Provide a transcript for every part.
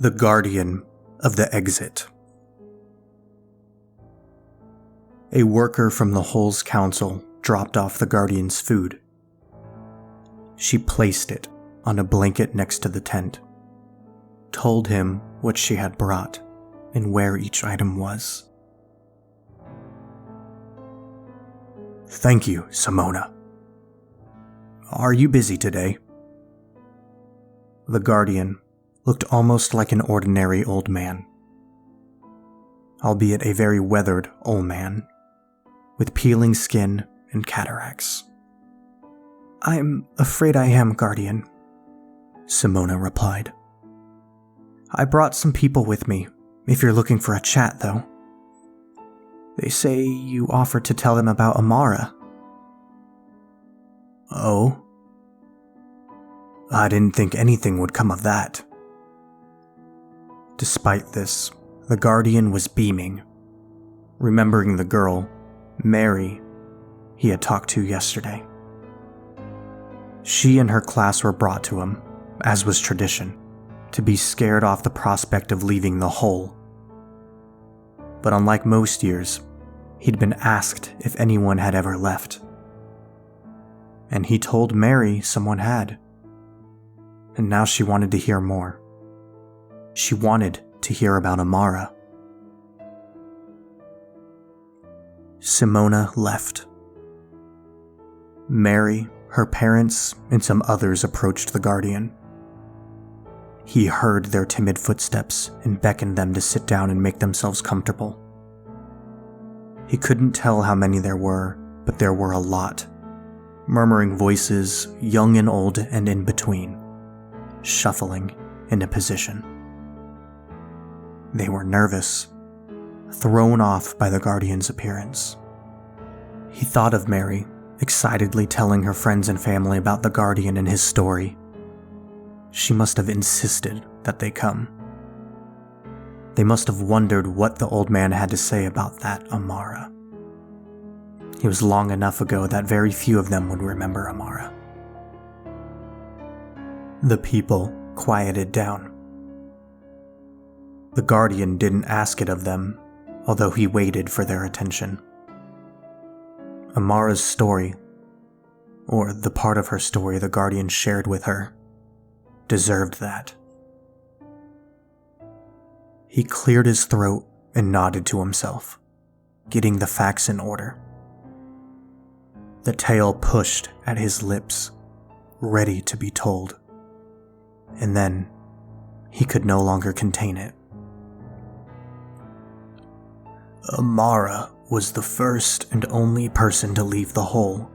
The guardian of the exit. A worker from the Hull's council dropped off the guardian's food. She placed it on a blanket next to the tent, told him what she had brought and where each item was. "Thank you, Simona. Are you busy today?" The guardian looked almost like an ordinary old man, albeit a very weathered old man, with peeling skin and cataracts. "I'm afraid I am, Guardian," Simona replied. "I brought some people with me, if you're looking for a chat, though. They say you offered to tell them about Amara." "Oh? I didn't think anything would come of that." Despite this, the Guardian was beaming, remembering the girl, Mary, he had talked to yesterday. She and her class were brought to him, as was tradition, to be scared off the prospect of leaving the Hull. But unlike most years, he'd been asked if anyone had ever left. And he told Mary someone had. And now she wanted to hear more. She wanted to hear about Amara. Simona left. Mary, her parents, and some others approached the Guardian. He heard their timid footsteps and beckoned them to sit down and make themselves comfortable. He couldn't tell how many there were, but there were a lot. Murmuring voices, young and old and in between, shuffling into position. They were nervous, thrown off by the Guardian's appearance. He thought of Mary, excitedly telling her friends and family about the Guardian and his story. She must have insisted that they come. They must have wondered what the old man had to say about that Amara. It was long enough ago that very few of them would remember Amara. The people quieted down. The Guardian didn't ask it of them, although he waited for their attention. Amara's story, or the part of her story the Guardian shared with her, deserved that. He cleared his throat and nodded to himself, getting the facts in order. The tale pushed at his lips, ready to be told. And then, he could no longer contain it. Amara was the first and only person to leave the Hull.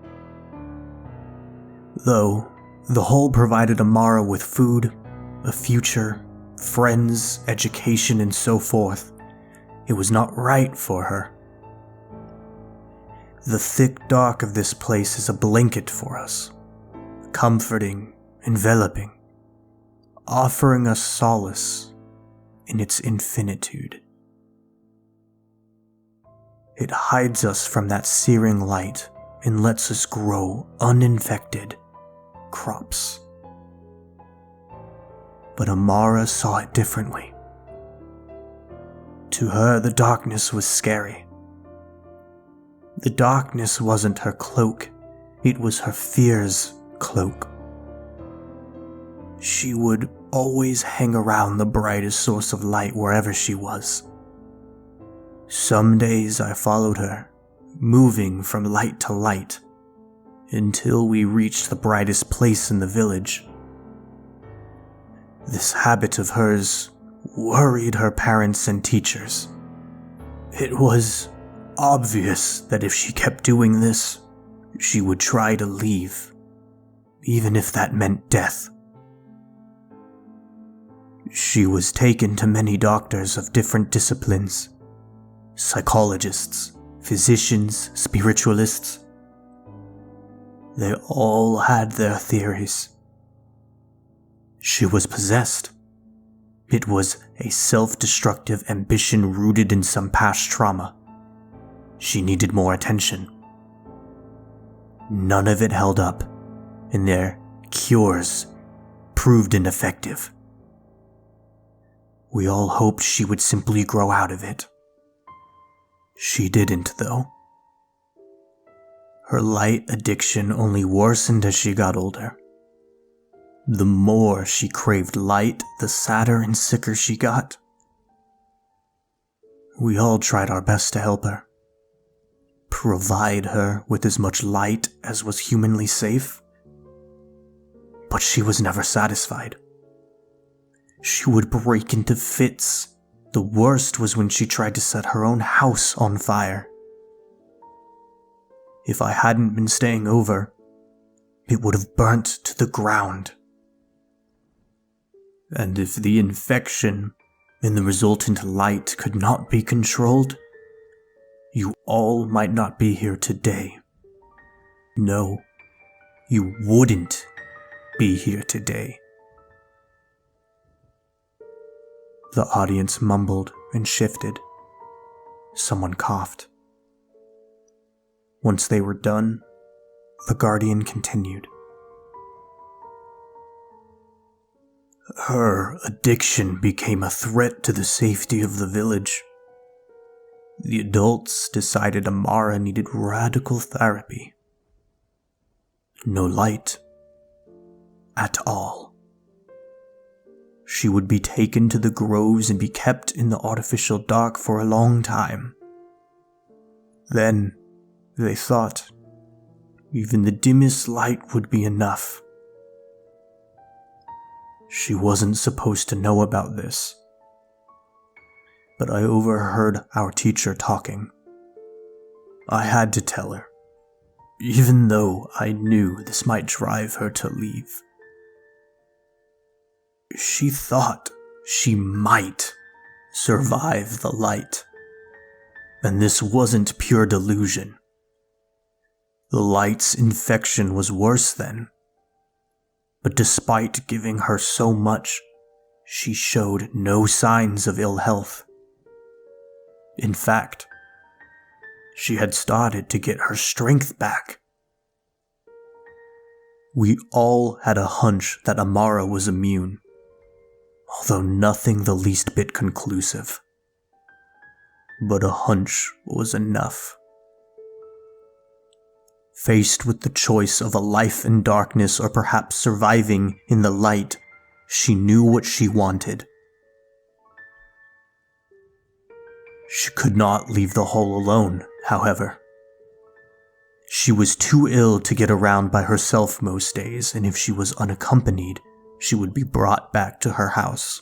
Though the Hull provided Amara with food, a future, friends, education, and so forth, it was not right for her. The thick dark of this place is a blanket for us, comforting, enveloping, offering us solace in its infinitude. It hides us from that searing light and lets us grow uninfected crops. But Amara saw it differently. To her, the darkness was scary. The darkness wasn't her cloak, it was her fear's cloak. She would always hang around the brightest source of light wherever she was. Some days I followed her, moving from light to light, until we reached the brightest place in the village. This habit of hers worried her parents and teachers. It was obvious that if she kept doing this, she would try to leave, even if that meant death. She was taken to many doctors of different disciplines, psychologists, physicians, spiritualists. They all had their theories. She was possessed. It was a self-destructive ambition rooted in some past trauma. She needed more attention. None of it held up, and their cures proved ineffective. We all hoped she would simply grow out of it. She didn't, though. Her light addiction only worsened as she got older. The more she craved light, the sadder and sicker she got. We all tried our best to help her, provide her with as much light as was humanly safe. But she was never satisfied. She would break into fits. The worst was when she tried to set her own house on fire. If I hadn't been staying over, it would have burnt to the ground. And if the infection and the resultant light could not be controlled, you all might not be here today. No, you wouldn't be here today. The audience mumbled and shifted. Someone coughed. Once they were done, the Guardian continued. Her addiction became a threat to the safety of the village. The adults decided Amara needed radical therapy. No light at all. She would be taken to the groves and be kept in the artificial dark for a long time. Then, they thought, even the dimmest light would be enough. She wasn't supposed to know about this, but I overheard our teacher talking. I had to tell her, even though I knew this might drive her to leave. She thought she might survive the light, and this wasn't pure delusion. The light's infection was worse then, but despite giving her so much, she showed no signs of ill health. In fact, she had started to get her strength back. We all had a hunch that Amara was immune, although nothing the least bit conclusive. But a hunch was enough. Faced with the choice of a life in darkness or perhaps surviving in the light, she knew what she wanted. She could not leave the hall alone, however. She was too ill to get around by herself most days, and if she was unaccompanied, she would be brought back to her house.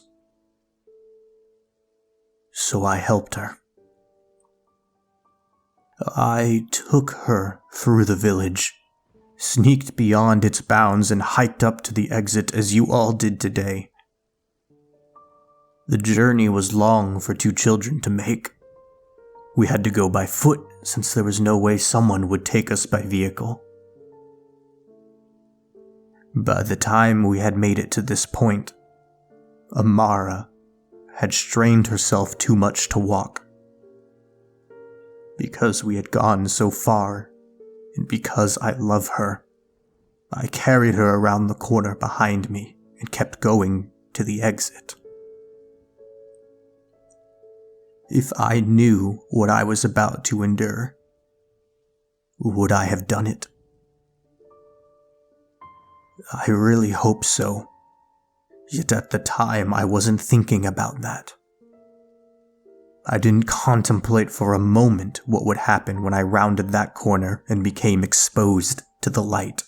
So I helped her. I took her through the village, sneaked beyond its bounds, and hiked up to the exit as you all did today. The journey was long for two children to make. We had to go by foot since there was no way someone would take us by vehicle. By the time we had made it to this point, Amara had strained herself too much to walk. Because we had gone so far, and because I love her, I carried her around the corner behind me and kept going to the exit. If I knew what I was about to endure, would I have done it? I really hope so, yet at the time I wasn't thinking about that. I didn't contemplate for a moment what would happen when I rounded that corner and became exposed to the light.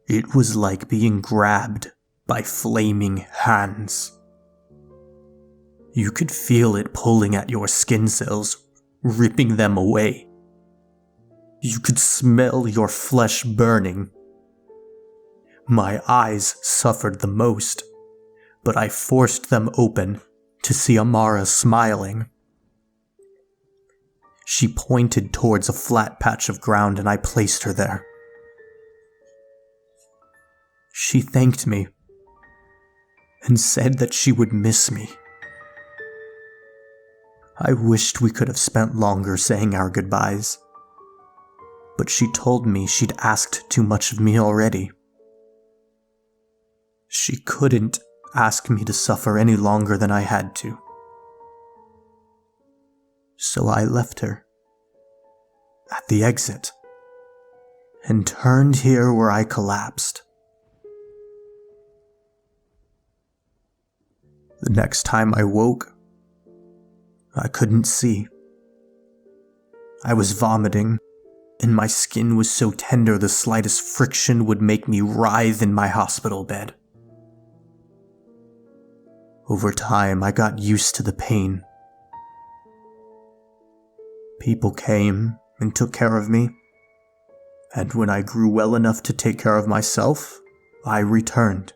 It was like being grabbed by flaming hands. You could feel it pulling at your skin cells, ripping them away. You could smell your flesh burning. My eyes suffered the most, but I forced them open to see Amara smiling. She pointed towards a flat patch of ground and I placed her there. She thanked me and said that she would miss me. I wished we could have spent longer saying our goodbyes, but she told me she'd asked too much of me already. She couldn't ask me to suffer any longer than I had to. So I left her at the exit and turned here where I collapsed. The next time I woke, I couldn't see. I was vomiting, and my skin was so tender the slightest friction would make me writhe in my hospital bed. Over time, I got used to the pain. People came and took care of me, and when I grew well enough to take care of myself, I returned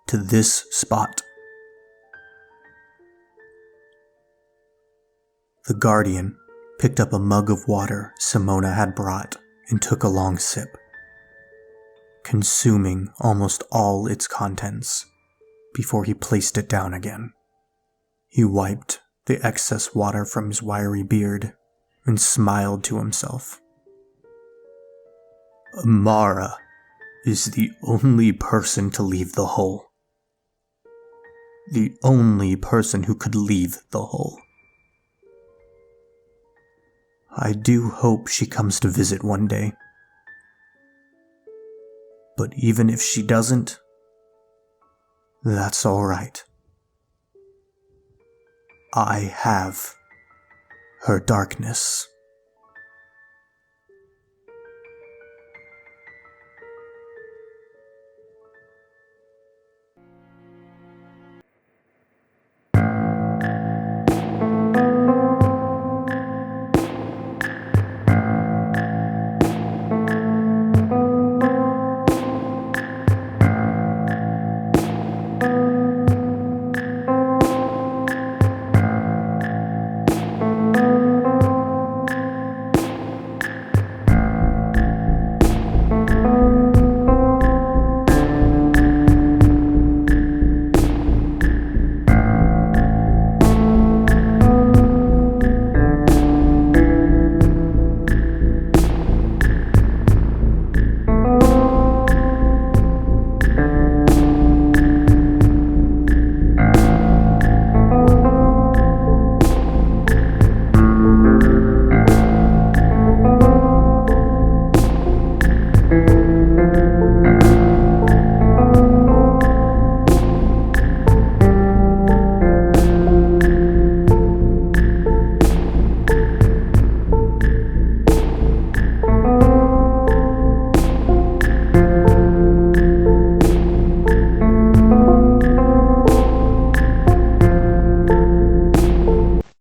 to this spot. The Guardian picked up a mug of water Simona had brought and took a long sip, consuming almost all its contents before he placed it down again. He wiped the excess water from his wiry beard and smiled to himself. Amara is the only person to leave the hole. The only person who could leave the hole. I do hope she comes to visit one day. But even if she doesn't, that's all right. I have her darkness.